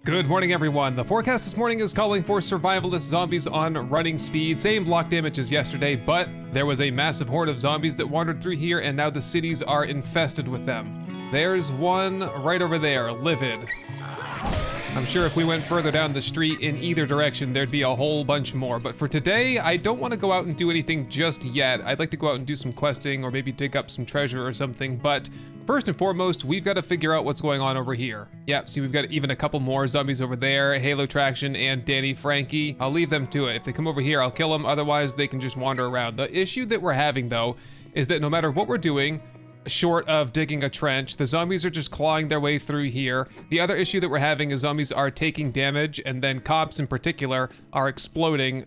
Good morning, everyone. The forecast this morning is calling for survivalist zombies on running speed. Same block damage as yesterday, but there was a massive horde of zombies that wandered through here, and now the cities are infested with them. There's one right over there, livid. I'm sure if we went further down the street in either direction, there'd be a whole bunch more. But for today, I don't want to go out and do anything just yet. I'd like to go out and do some questing or maybe dig up some treasure or something. But first and foremost, we've got to figure out what's going on over here. Yep, see, we've got even a couple more zombies over there, Halo Traction and Danny Frankie. I'll leave them to it. If they come over here, I'll kill them. Otherwise, they can just wander around. The issue that we're having, though, is that no matter what we're doing, short of digging a trench, the zombies are just clawing their way through here. The other issue that we're having is zombies are taking damage, and then cops in particular are exploding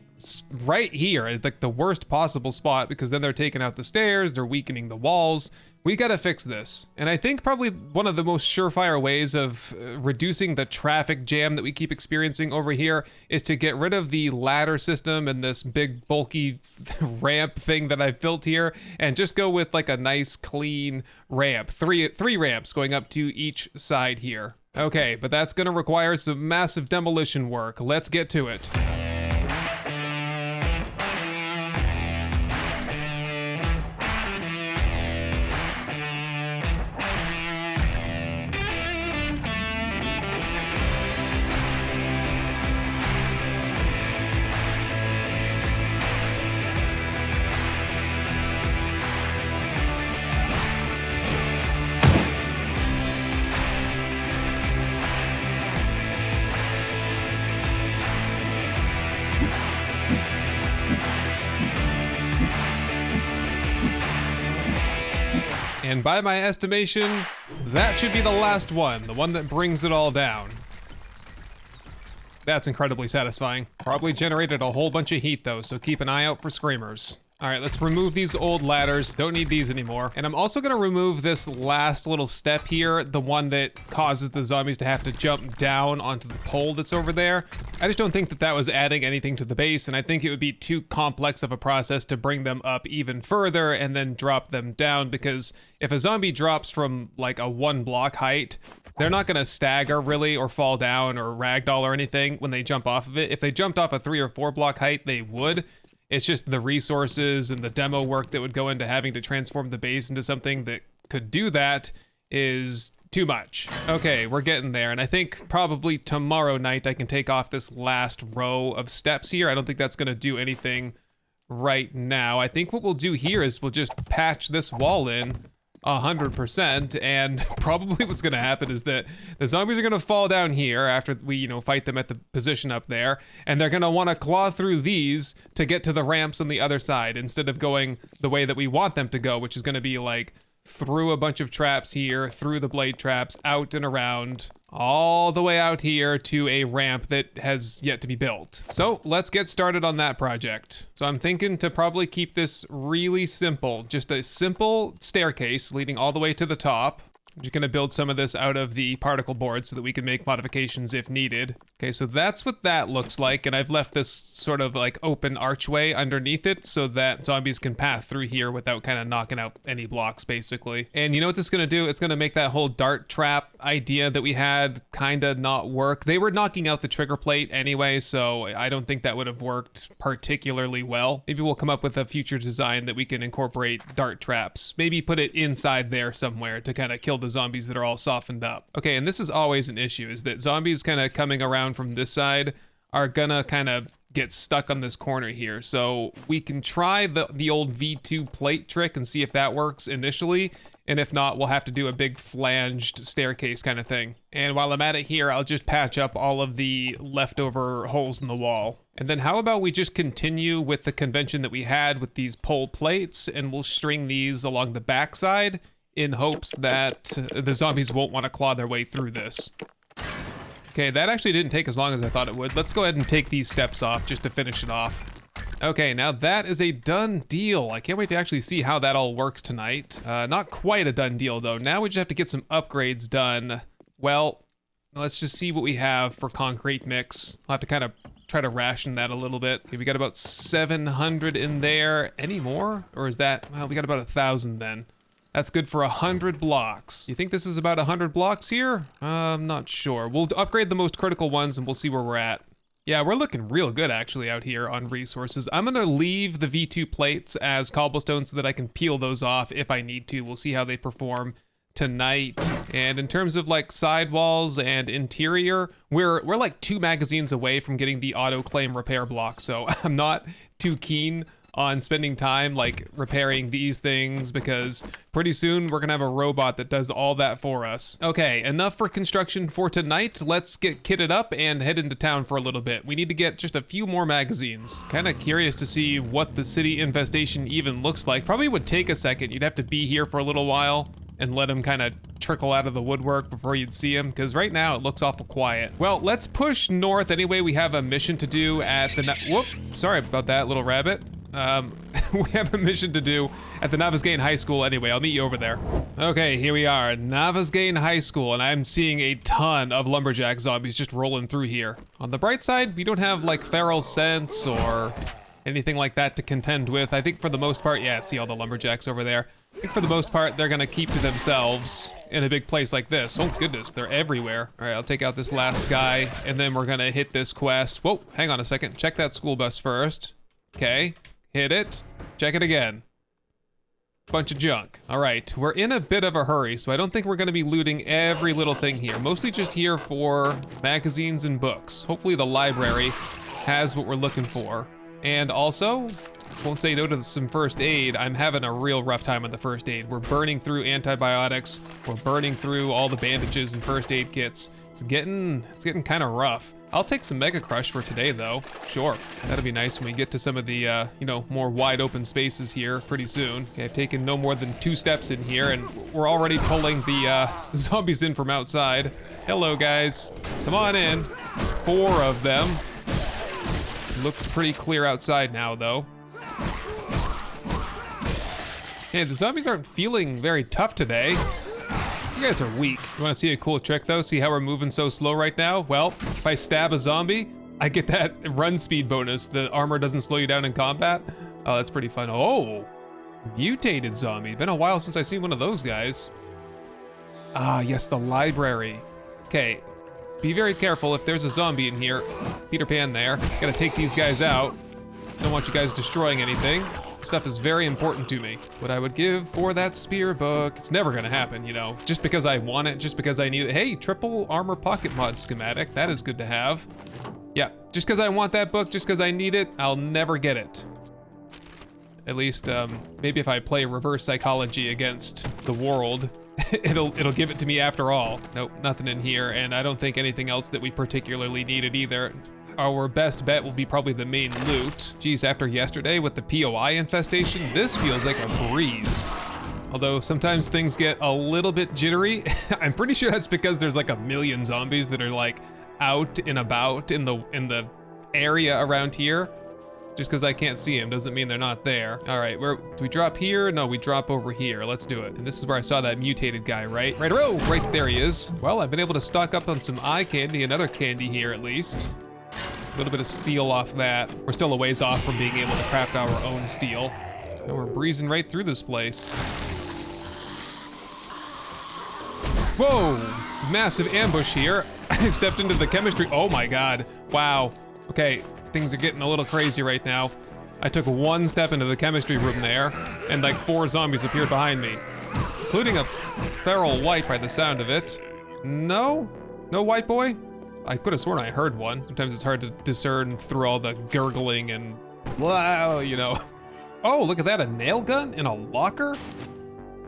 right here at like the worst possible spot, because then they're taking out the stairs, they're weakening the walls. We gotta fix this. And I think probably one of the most surefire ways of reducing the traffic jam that we keep experiencing over here is to get rid of the ladder system and this big bulky ramp thing that I've built here, and just go with like a nice clean ramp. Three ramps going up to each side here. Okay, but that's gonna require some massive demolition work. Let's get to it. And by my estimation, that should be the last one, the one that brings it all down. That's incredibly satisfying. Probably generated a whole bunch of heat though, so keep an eye out for screamers. All right, let's remove these old ladders. Don't need these anymore. And I'm also gonna remove this last little step here, the one that causes the zombies to have to jump down onto the pole that's over there. I just don't think that that was adding anything to the base, and I think it would be too complex of a process to bring them up even further and then drop them down, because if a zombie drops from like a 1 block height, they're not gonna stagger really or fall down or ragdoll or anything when they jump off of it. If they jumped off a 3 or 4 block height, they would. It's just the resources and the demo work that would go into having to transform the base into something that could do that is too much. Okay, we're getting there, and I think probably tomorrow night I can take off this last row of steps here. I don't think that's gonna do anything right now. I think what we'll do here is we'll just patch this wall in 100%, and probably what's gonna happen is that the zombies are gonna fall down here after we, fight them at the position up there, and they're gonna wanna claw through these to get to the ramps on the other side, instead of going the way that we want them to go, which is gonna be like through a bunch of traps here, through the blade traps, out and around, all the way out here to a ramp that has yet to be built. So let's get started on that project. So I'm thinking to probably keep this really simple, just a simple staircase leading all the way to the top. I'm just gonna build some of this out of the particle board so that we can make modifications if needed. Okay, so that's what that looks like, and I've left this sort of like open archway underneath it so that zombies can pass through here without kind of knocking out any blocks, basically. And you know what this is gonna do? It's gonna make that whole dart trap idea that we had kind of not work. They were knocking out the trigger plate anyway, so I don't think that would have worked particularly well. Maybe we'll come up with a future design that we can incorporate dart traps. Maybe put it inside there somewhere to kind of kill the zombies that are all softened up. Okay, and this is always an issue, is that zombies kind of coming around from this side are gonna kind of get stuck on this corner here. So we can try the old V2 plate trick and see if that works initially, and if not, we'll have to do a big flanged staircase kind of thing. And while I'm at it here, I'll just patch up all of the leftover holes in the wall. And then how about we just continue with the convention that we had with these pole plates, and we'll string these along the backside in hopes that the zombies won't want to claw their way through this. Okay, that actually didn't take as long as I thought it would. Let's go ahead and take these steps off just to finish it off. Okay, now that is a done deal. I can't wait to actually see how that all works tonight. Not quite a done deal though. Now we just have to get some upgrades done. Well, let's just see what we have for concrete mix. I'll have to kind of try to ration that a little bit. Okay, we got about 700 in there. Any more? Or is that, well, we got about 1,000 then. That's good for 100 blocks. You think this is about 100 blocks here? I'm not sure. We'll upgrade the most critical ones and we'll see where we're at. Yeah, we're looking real good actually out here on resources. I'm gonna leave the V2 plates as cobblestone so that I can peel those off if I need to. We'll see how they perform tonight. And in terms of like sidewalls and interior, we're like 2 magazines away from getting the auto claim repair block. So I'm not too keen on spending time like repairing these things because pretty soon we're gonna have a robot that does all that for us. Okay, enough for construction for tonight. Let's get kitted up and head into town for a little bit. We need to get just a few more magazines. Kind of curious to see what the city infestation even looks like. Probably would take a second. You'd have to be here for a little while and let him kind of trickle out of the woodwork before you'd see him, because right now it looks awful quiet. Well, let's push north anyway. We have a mission to do at the, whoop, sorry about that, little rabbit. We have a mission to do at the Navasgain High School anyway. I'll meet you over there. Okay, here we are, Navasgain High School, and I'm seeing a ton of lumberjack zombies just rolling through here. On the bright side, we don't have like feral scents or anything like that to contend with. I think for the most part, yeah, see all the lumberjacks over there. I think for the most part, they're gonna keep to themselves in a big place like this. Oh goodness, they're everywhere. All right, I'll take out this last guy, and then we're gonna hit this quest. Whoa, hang on a second. Check that school bus first. Okay. Hit it. Check it again. Bunch of junk. All right, we're in a bit of a hurry, so I don't think we're gonna be looting every little thing here. Mostly just here for magazines and books. Hopefully the library has what we're looking for. And also, won't say no to some first aid. I'm having a real rough time on the first aid. We're burning through antibiotics. We're burning through all the bandages and first aid kits. It's getting kind of rough. I'll take some Mega Crush for today though. Sure, that'll be nice when we get to some of the, you know, more wide open spaces here pretty soon. Okay, I've taken no more than 2 steps in here and we're already pulling the zombies in from outside. Hello guys, come on in. 4 of them. Looks pretty clear outside now though. Hey, the zombies aren't feeling very tough today. You guys are weak. You wanna see a cool trick though? See how we're moving so slow right now? Well, if I stab a zombie, I get that run speed bonus. The armor doesn't slow you down in combat. Oh, that's pretty fun. Oh, mutated zombie. Been a while since I've seen one of those guys. Ah, yes, the library. Okay, be very careful if there's a zombie in here. Peter Pan there. Gotta take these guys out. Don't want you guys destroying anything. Stuff is very important to me. What I would give for that spear book, it's never gonna happen, you know, just because I want it, just because I need it. Hey, triple armor pocket mod schematic, that is good to have. Yeah, just because I want that book, just because I need it, I'll never get it. At least, maybe if I play reverse psychology against the world, it'll give it to me after all. Nope, nothing in here, and I don't think anything else that we particularly needed either. Our best bet will be probably the main loot. Geez, after yesterday with the POI infestation, this feels like a breeze. Although sometimes things get a little bit jittery. I'm pretty sure that's because there's like a million zombies that are like out and about in the area around here. Just because I can't see them doesn't mean they're not there. All right, do we drop here? No, we drop over here. Let's do it. And this is where I saw that mutated guy, right? Oh, right there he is. Well, I've been able to stock up on some eye candy, another candy here at least. A little bit of steel off that. We're still a ways off from being able to craft our own steel. And we're breezing right through this place. Whoa, massive ambush here. I stepped into the chemistry. Oh my God, wow. Okay, things are getting a little crazy right now. I took 1 step into the chemistry room there and like 4 zombies appeared behind me, including a feral white by the sound of it. No white boy? I could have sworn I heard one. Sometimes it's hard to discern through all the gurgling and blah, you know. Oh, look at that, a nail gun in a locker?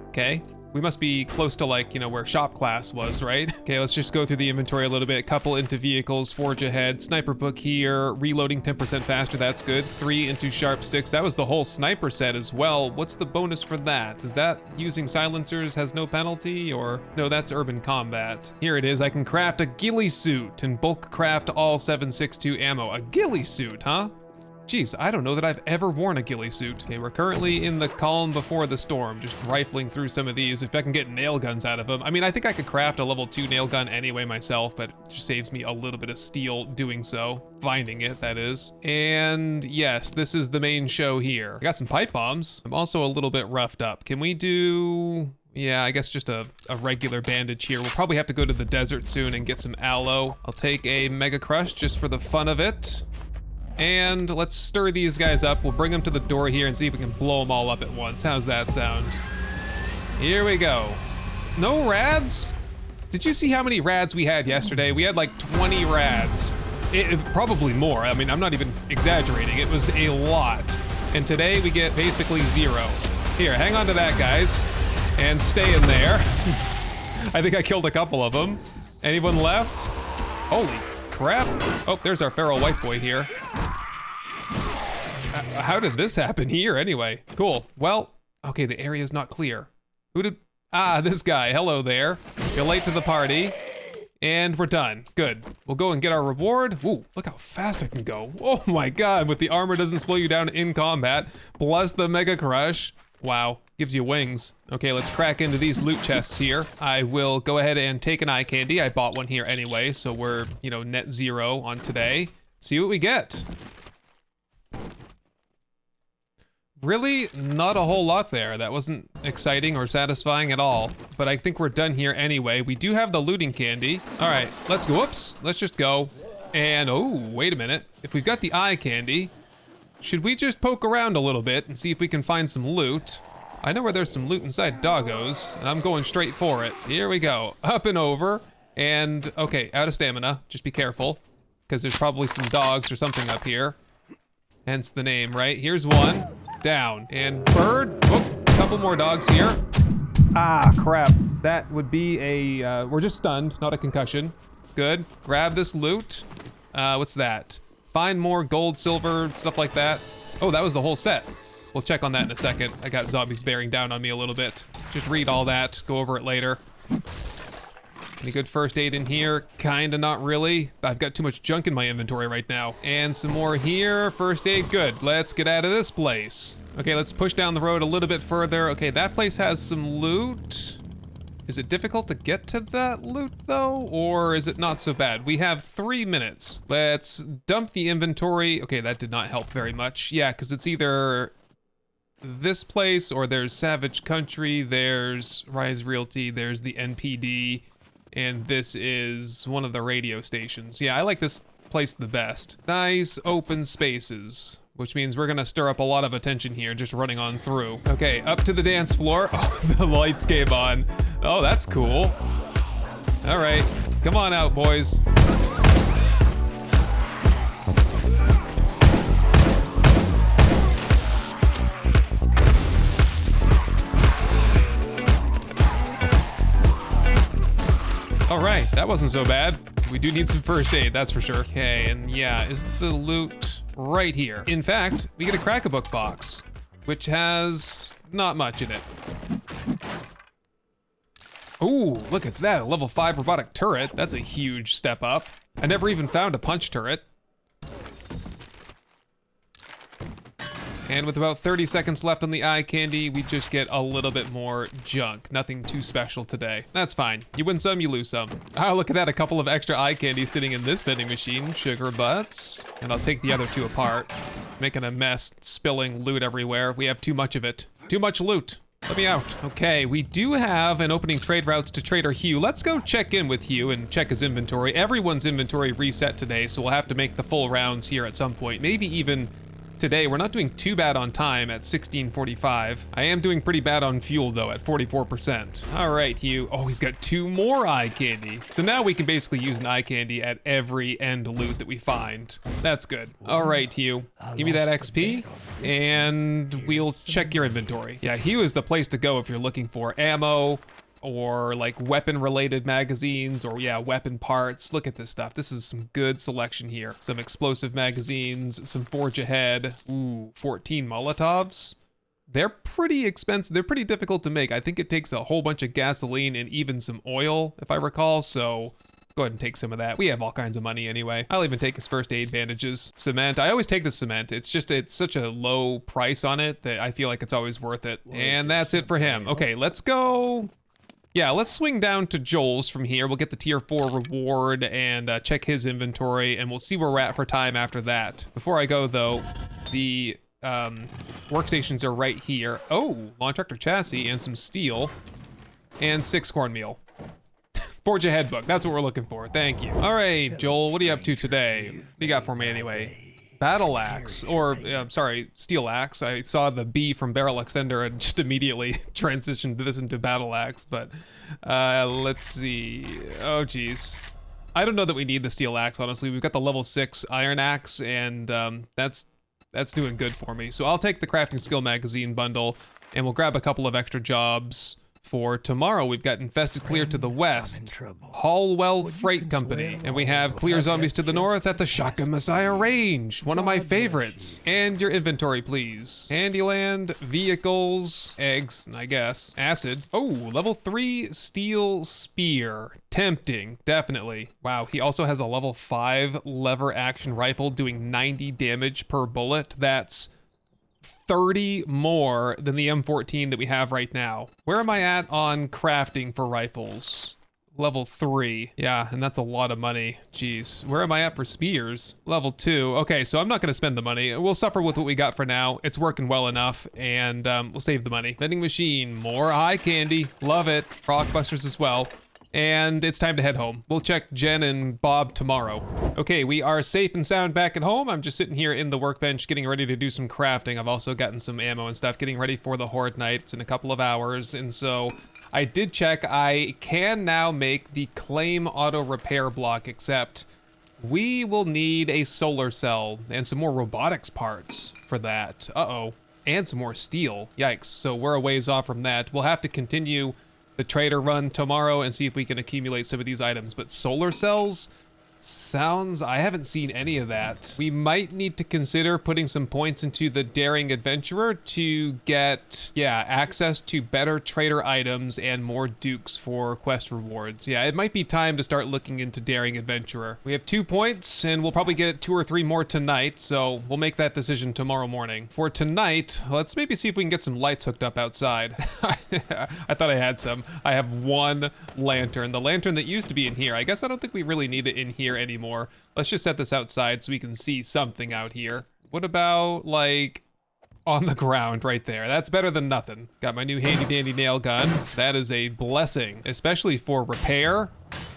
Okay, we must be close to like, you know, where shop class was, right? Okay, let's just go through the inventory a little bit. Couple into vehicles, forge ahead, sniper book here, reloading 10% faster, that's good. 3 into sharp sticks, that was the whole sniper set as well. What's the bonus for that? Is that using silencers has no penalty, or? No, that's urban combat. Here it is, I can craft a ghillie suit and bulk craft all 7.62 ammo. A ghillie suit, huh? Geez, I don't know that I've ever worn a ghillie suit. Okay, we're currently in the calm before the storm, just rifling through some of these. If I can get nail guns out of them. I mean, I think I could craft a level 2 nail gun anyway myself, but it just saves me a little bit of steel doing so. Finding it, that is. And yes, this is the main show here. I got some pipe bombs. I'm also a little bit roughed up. Can we do... Yeah, I guess just a regular bandage here. We'll probably have to go to the desert soon and get some aloe. I'll take a Mega Crush just for the fun of it. And let's stir these guys up. We'll bring them to the door here and see if we can blow them all up at once. How's that sound? Here we go. No rads? Did you see how many rads we had yesterday? We had like 20 rads. Probably more. I mean, I'm not even exaggerating. It was a lot. And today we get basically 0. Here, hang on to that, guys. And stay in there. I think I killed a couple of them. Anyone left? Holy crap. Oh, there's our feral white boy here. How did this happen here anyway? Cool. Well, okay, the area's not clear. Who did... Ah, this guy. Hello there. You're late to the party. And we're done. Good. We'll go and get our reward. Ooh, look how fast I can go. Oh my god, with the armor doesn't slow you down in combat. Plus the Mega Crush. Wow, gives you wings. Okay, let's crack into these loot chests here. I will go ahead and take an eye candy. I bought one here anyway, so we're, you know, net 0 on today. See what we get. Really, not a whole lot there. That wasn't exciting or satisfying at all. But I think we're done here anyway. We do have the looting candy. All right, let's go. Whoops, let's just go. And, oh, wait a minute. If we've got the eye candy, should we just poke around a little bit and see if we can find some loot? I know where there's some loot inside doggos, and I'm going straight for it. Here we go, up and over. And, okay, out of stamina. Just be careful, because there's probably some dogs or something up here. Hence the name, right? Here's one. Down. And bird. Oh, a couple more dogs here. Ah, crap. That would be a, we're just stunned, not a concussion. Good. Grab this loot. What's that? Find more gold, silver, stuff like that. Oh, that was the whole set. We'll check on that in a second. I got zombies bearing down on me a little bit. Just read all that, go over it later. Any good first aid in here? Kinda, not really. I've got too much junk in my inventory right now. And some more here, first aid, good. Let's get out of this place. Okay, let's push down the road a little bit further. Okay, that place has some loot. Is it difficult to get to that loot though? Or is it not so bad? We have 3 minutes. Let's dump the inventory. Okay, that did not help very much. Yeah, because it's either this place or there's Savage Country, there's Rise Realty, there's the NPD, and this is one of the radio stations. Yeah, I like this place the best. Nice open spaces, which means we're gonna stir up a lot of attention here, just running on through. Okay, up to the dance floor. Oh, the lights came on. Oh, that's cool. All right, come on out, boys. All right, that wasn't so bad. We do need some first aid, that's for sure. Okay, and yeah, is the loot right here? In fact, we get a crack-a-book box, which has not much in it. Ooh, look at that, a level 5 robotic turret. That's a huge step up. I never even found a punch turret. And with about 30 seconds left on the eye candy, we just get a little bit more junk. Nothing too special today. That's fine. You win some, you lose some. Oh, look at that, a couple of extra eye candies sitting in this vending machine. Sugar butts. And I'll take the other 2 apart. Making a mess, spilling loot everywhere. We have too much of it. Too much loot. Let me out. Okay, we do have an opening trade routes to Trader Hugh. Let's go check in with Hugh and check his inventory. Everyone's inventory reset today, so we'll have to make the full rounds here at some point. Maybe even today. We're not doing too bad on time at 16:45. I am doing pretty bad on fuel though at 44%. All right, Hugh. Oh, he's got 2 more eye candy. So now we can basically use an eye candy at every end loot that we find. That's good. All right, Hugh. Give me that XP and we'll check your inventory. Yeah, Hugh is the place to go if you're looking for ammo or like weapon related magazines or yeah, weapon parts. Look at this stuff. This is some good selection here. Some explosive magazines, some Forge Ahead. Ooh, 14 Molotovs. They're pretty expensive. They're pretty difficult to make. I think it takes a whole bunch of gasoline and even some oil, if I recall. So go ahead and take some of that. We have all kinds of money anyway. I'll even take his first aid bandages. Cement. I always take the cement. It's such a low price on it that I feel like it's always worth it. And that's it for him. Okay, let's go. Yeah, let's swing down to Joel's from here. We'll get the tier 4 reward and check his inventory, and we'll see where we're at for time after that. Before I go, though, the workstations are right here. Oh, lawn tractor chassis and some steel. and 6 cornmeal. Forge ahead book, that's what we're looking for, thank you. All right, Joel, what are you up to today? What do you got for me anyway? Battle axe, or sorry, steel axe. I saw the B from barrel extender and just immediately transitioned this into battle axe, but let's see. Oh geez. I don't know that we need the steel axe, honestly. We've got the level 6 iron axe, and that's doing good for me. So I'll take the crafting skill magazine bundle, and we'll grab a couple of extra jobs for tomorrow. We've got Infested clear to the west, Hallwell Freight Company, and we have clear zombies to the north at the Shotgun Messiah range, one of my favorites. And your inventory, please. Handyland, vehicles, eggs, I guess, acid. Oh, level 3 steel spear. Tempting, definitely. Wow, he also has a level 5 lever action rifle doing 90 damage per bullet. That's 30 more than the M14 that we have right now. Where am I at on crafting for rifles? Level 3. Yeah, and that's a lot of money. Jeez. Where am I at for spears? Level 2. Okay, so I'm not gonna spend the money. We'll suffer with what we got for now. It's working well enough, and we'll save the money. Vending machine, more eye candy. Love it. Rockbusters as well. And it's time to head home. We'll check Jen and Bob tomorrow. Okay, we are safe and sound back at home. I'm just sitting here in the workbench getting ready to do some crafting. I've also gotten some ammo and stuff, getting ready for the Horde nights in a couple of hours. And so I did check, I can now make the claim auto repair block, except we will need a solar cell and some more robotics parts for that. Uh-oh, and some more steel, yikes. So we're a ways off from that. We'll have to continue the trader run tomorrow and see if we can accumulate some of these items. But solar cells sounds, I haven't seen any of that. We might need to consider putting some points into the Daring Adventurer to get, yeah, access to better trader items and more dukes for quest rewards. Yeah, it might be time to start looking into Daring Adventurer. We have 2 points and we'll probably get 2 or 3 more tonight, so we'll make that decision tomorrow morning. For tonight, let's maybe see if we can get some lights hooked up outside. I thought I had some. I have 1 lantern. The lantern that used to be in here. I guess I don't think we really need it in here anymore. Let's just set this outside so we can see something out here. What about like on the ground right there? That's better than nothing. Got my new handy dandy nail gun. That is a blessing, especially for repair.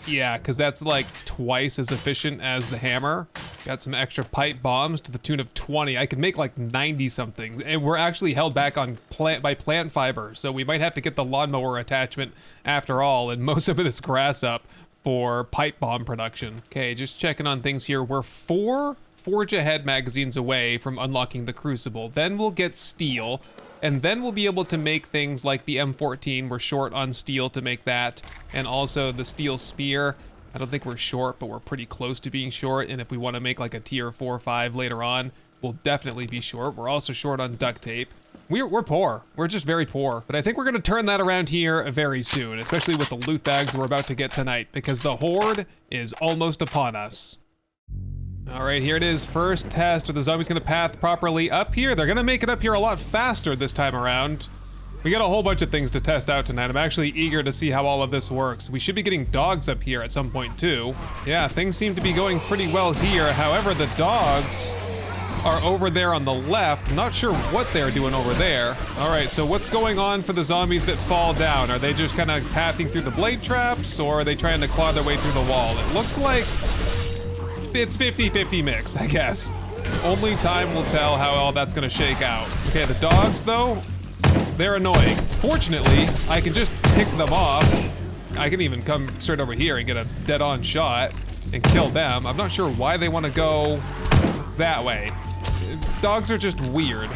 Yeah, because that's like twice as efficient as the hammer. Got some extra pipe bombs to the tune of 20. I could make like 90 something, and we're actually held back on plant fiber, so we might have to get the lawnmower attachment after all and mow some of this grass up for pipe bomb production. Okay, just checking on things here. We're 4 Forge Ahead magazines away from unlocking the Crucible. Then we'll get steel, and then we'll be able to make things like the M14. We're short on steel to make that, and also the steel spear. I don't think we're short, but we're pretty close to being short, and if we want to make like a tier 4 or 5 later on, we'll definitely be short. We're also short on duct tape. We're poor. We're just very poor. But I think we're gonna turn that around here very soon, especially with the loot bags we're about to get tonight, because the Horde is almost upon us. All right, here it is. First test. Are the zombies gonna path properly up here? They're gonna make it up here a lot faster this time around. We got a whole bunch of things to test out tonight. I'm actually eager to see how all of this works. We should be getting dogs up here at some point too. Yeah, things seem to be going pretty well here. However, the dogs are over there on the left. I'm not sure what they're doing over there. All right, so what's going on for the zombies that fall down? Are they just kind of pathing through the blade traps, or are they trying to claw their way through the wall? It looks like it's 50-50 mix, I guess. Only time will tell how all that's gonna shake out. Okay, the dogs though, they're annoying. Fortunately, I can just pick them off. I can even come straight over here and get a dead-on shot and kill them. I'm not sure why they want to go that way. Dogs are just weird.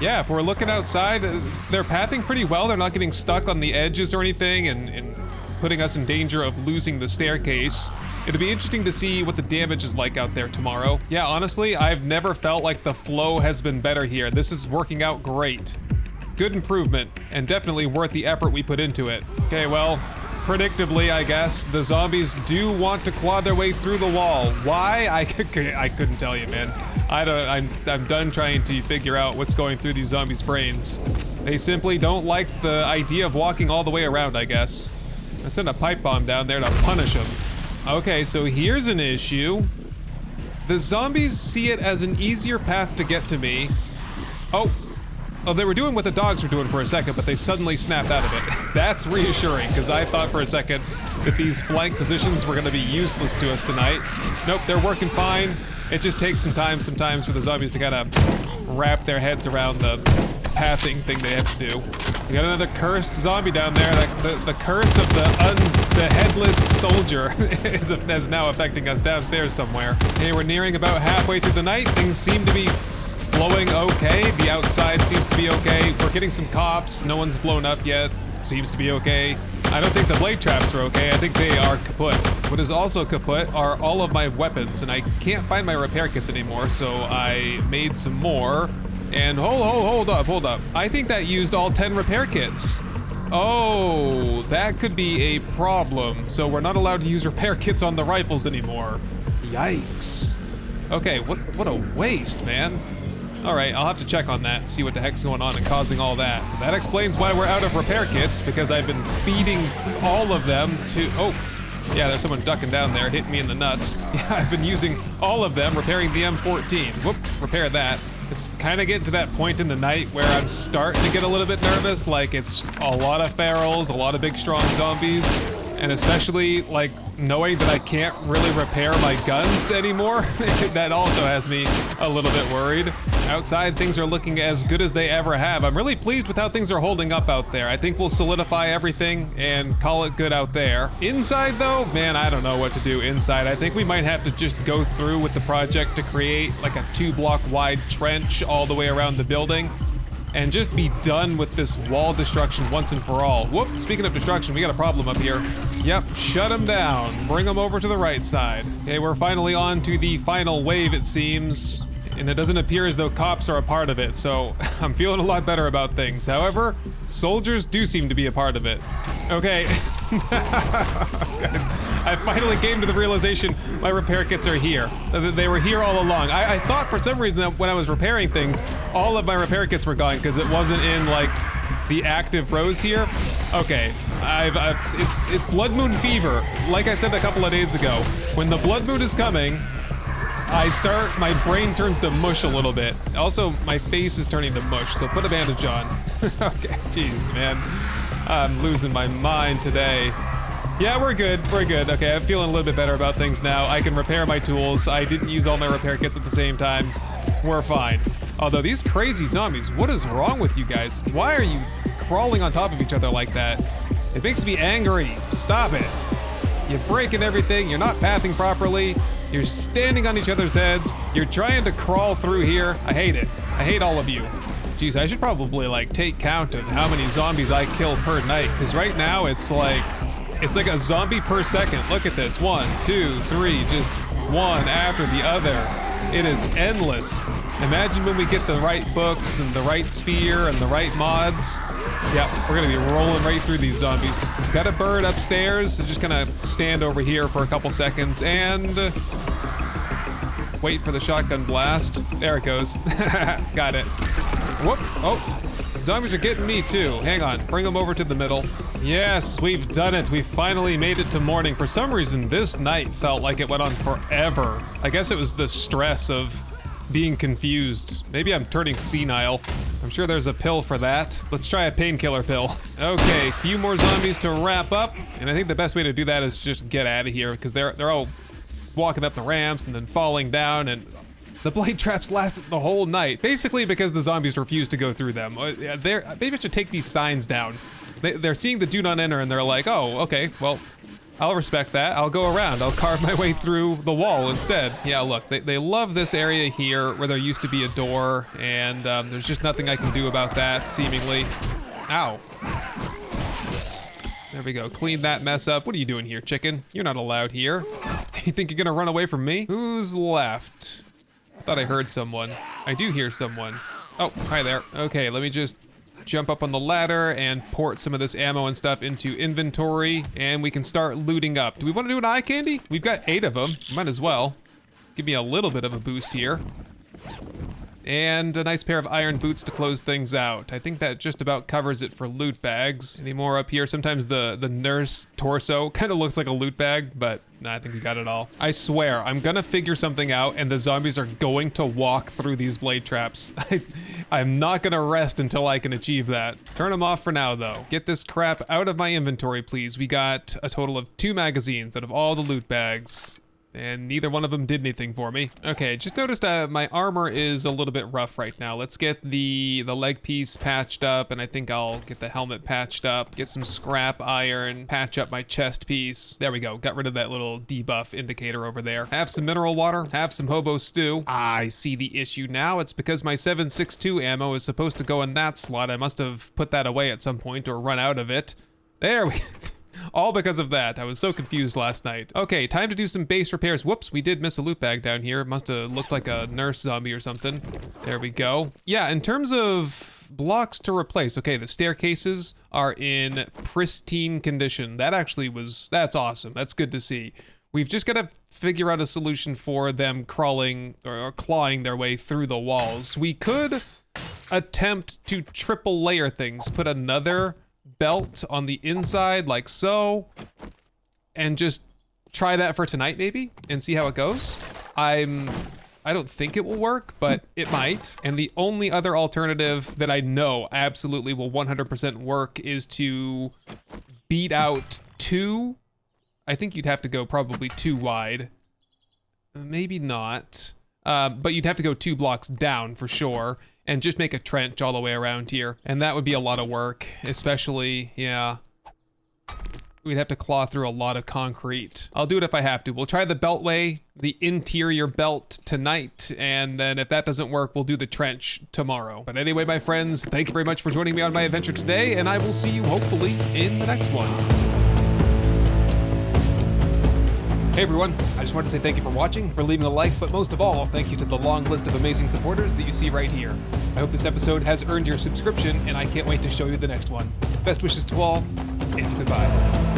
Yeah, if we're looking outside, they're pathing pretty well. They're not getting stuck on the edges or anything and putting us in danger of losing the staircase. It'll be interesting to see what the damage is like out there tomorrow. Yeah, honestly, I've never felt like the flow has been better here. This is working out great. Good improvement, and definitely worth the effort we put into it. Okay, well, predictably, I guess, the zombies do want to claw their way through the wall. Why? I couldn't tell you, man. I'm done trying to figure out what's going through these zombies' brains. They simply don't like the idea of walking all the way around, I guess. I sent a pipe bomb down there to punish them. Okay, so here's an issue. The zombies see it as an easier path to get to me. Oh, Oh, they were doing what the dogs were doing for a second, but they suddenly snapped out of it. That's reassuring, because I thought for a second that these flank positions were going to be useless to us tonight. Nope, they're working fine. It just takes some time sometimes for the zombies to kind of wrap their heads around the pathing thing they have to do. We got another cursed zombie down there. The curse of the headless soldier is now affecting us downstairs somewhere. Okay, we're nearing about halfway through the night. Things seem to be flowing okay. The outside seems to be okay. We're getting some cops. No one's blown up yet. Seems to be okay. I don't think the blade traps are okay. I think they are kaput. What is also kaput are all of my weapons, and I can't find my repair kits anymore, so I made some more. And hold up. I think that used all 10 repair kits. Oh, that could be a problem. So we're not allowed to use repair kits on the rifles anymore. Yikes. Okay, what a waste, man. All right, I'll have to check on that, see what the heck's going on and causing all that. That explains why we're out of repair kits, because I've been feeding all of them to, oh, yeah, there's someone ducking down there, hitting me in the nuts. Yeah, I've been using all of them, repairing the M14. Whoop, repair that. It's kind of getting to that point in the night where I'm starting to get a little bit nervous, like it's a lot of ferals, a lot of big strong zombies, and especially like knowing that I can't really repair my guns anymore. That also has me a little bit worried. Outside, things are looking as good as they ever have. I'm really pleased with how things are holding up out there. I think we'll solidify everything and call it good out there. Inside though, man, I don't know what to do inside. I think we might have to just go through with the project to create like a 2-block wide trench all the way around the building and just be done with this wall destruction once and for all. Whoop, speaking of destruction, we got a problem up here. Yep, shut them down. Bring them over to the right side. Okay, we're finally on to the final wave, it seems. And it doesn't appear as though cops are a part of it, so I'm feeling a lot better about things. However, soldiers do seem to be a part of it. Okay. Guys, I finally came to the realization my repair kits are here. They were here all along. I thought for some reason that when I was repairing things, all of my repair kits were gone because it wasn't in like the active rows here. Okay, it's Blood Moon Fever. Like I said a couple of days ago, when the Blood Moon is coming, my brain turns to mush a little bit. Also, my face is turning to mush, so put a bandage on. Okay, jeez, man. I'm losing my mind today. Yeah, we're good. Okay, I'm feeling a little bit better about things now. I can repair my tools. I didn't use all my repair kits at the same time. We're fine. Although these crazy zombies, what is wrong with you guys? Why are you crawling on top of each other like that? It makes me angry. Stop it. You're breaking everything. You're not pathing properly. You're standing on each other's heads. You're trying to crawl through here. I hate it. I hate all of you. Jeez, I should probably like take count of how many zombies I kill per night, because right now it's like a zombie per second. Look at this. 1, 2, 3, just one after the other. It is endless. Imagine when we get the right books and the right spear and the right mods. Yeah, we're gonna be rolling right through these zombies. Got a bird upstairs, so just gonna stand over here for a couple seconds and wait for the shotgun blast. There it goes. Got it. Whoop, oh, zombies are getting me too. Hang on, bring them over to the middle. Yes, we've done it. We finally made it to morning. For some reason, this night felt like it went on forever. I guess it was the stress of being confused. Maybe I'm turning senile. I'm sure there's a pill for that. Let's try a painkiller pill. Okay, few more zombies to wrap up, and I think the best way to do that is just get out of here, because they're all walking up the ramps and then falling down, and the blade traps lasted the whole night, basically because the zombies refused to go through them. Maybe I should take these signs down. They're seeing the do not enter, and they're like, oh, okay, well, I'll respect that. I'll go around. I'll carve my way through the wall instead. Yeah, look, they love this area here where there used to be a door, and there's just nothing I can do about that, seemingly. Ow. There we go. Clean that mess up. What are you doing here, chicken? You're not allowed here. Do you think you're gonna run away from me? Who's left? I thought I heard someone. I do hear someone. Oh, hi there. Okay, let me just jump up on the ladder and port some of this ammo and stuff into inventory, and we can start looting up. Do we want to do an eye candy? We've got 8 of them. Might as well. Give me a little bit of a boost here. And a nice pair of iron boots to close things out. I think that just about covers it for loot bags. Any more up here? Sometimes the nurse torso kind of looks like a loot bag, but Nah, I think we got it all. I swear, I'm gonna figure something out and the zombies are going to walk through these blade traps. I'm not gonna rest until I can achieve that. Turn them off for now though. Get this crap out of my inventory, please. We got a total of 2 magazines out of all the loot bags. And neither one of them did anything for me. Okay, just noticed my armor is a little bit rough right now. Let's get the leg piece patched up, and I think I'll get the helmet patched up, get some scrap iron, patch up my chest piece. There we go, got rid of that little debuff indicator over there. Have some mineral water, have some hobo stew. I see the issue now. It's because my 7.62 ammo is supposed to go in that slot. I must have put that away at some point or run out of it. There we go. All because of that. I was so confused last night. Okay, time to do some base repairs. Whoops, we did miss a loot bag down here. It must have looked like a nurse zombie or something. There we go. Yeah, in terms of blocks to replace, okay, the staircases are in pristine condition. That's awesome. That's good to see. We've just got to figure out a solution for them crawling or clawing their way through the walls. We could attempt to triple layer things, put another belt on the inside like so, and just try that for tonight maybe and see how it goes. I don't think it will work, but it might. And the only other alternative that I know absolutely will 100% work is to beat out 2. I think you'd have to go probably 2 wide. Maybe not. But you'd have to go 2 blocks down for sure, and just make a trench all the way around here. And that would be a lot of work, especially, yeah. We'd have to claw through a lot of concrete. I'll do it if I have to. We'll try the beltway, the interior belt tonight, and then if that doesn't work, we'll do the trench tomorrow. But anyway, my friends, thank you very much for joining me on my adventure today, and I will see you hopefully in the next one. Hey everyone, I just wanted to say thank you for watching, for leaving a like, but most of all, thank you to the long list of amazing supporters that you see right here. I hope this episode has earned your subscription, and I can't wait to show you the next one. Best wishes to all, and goodbye.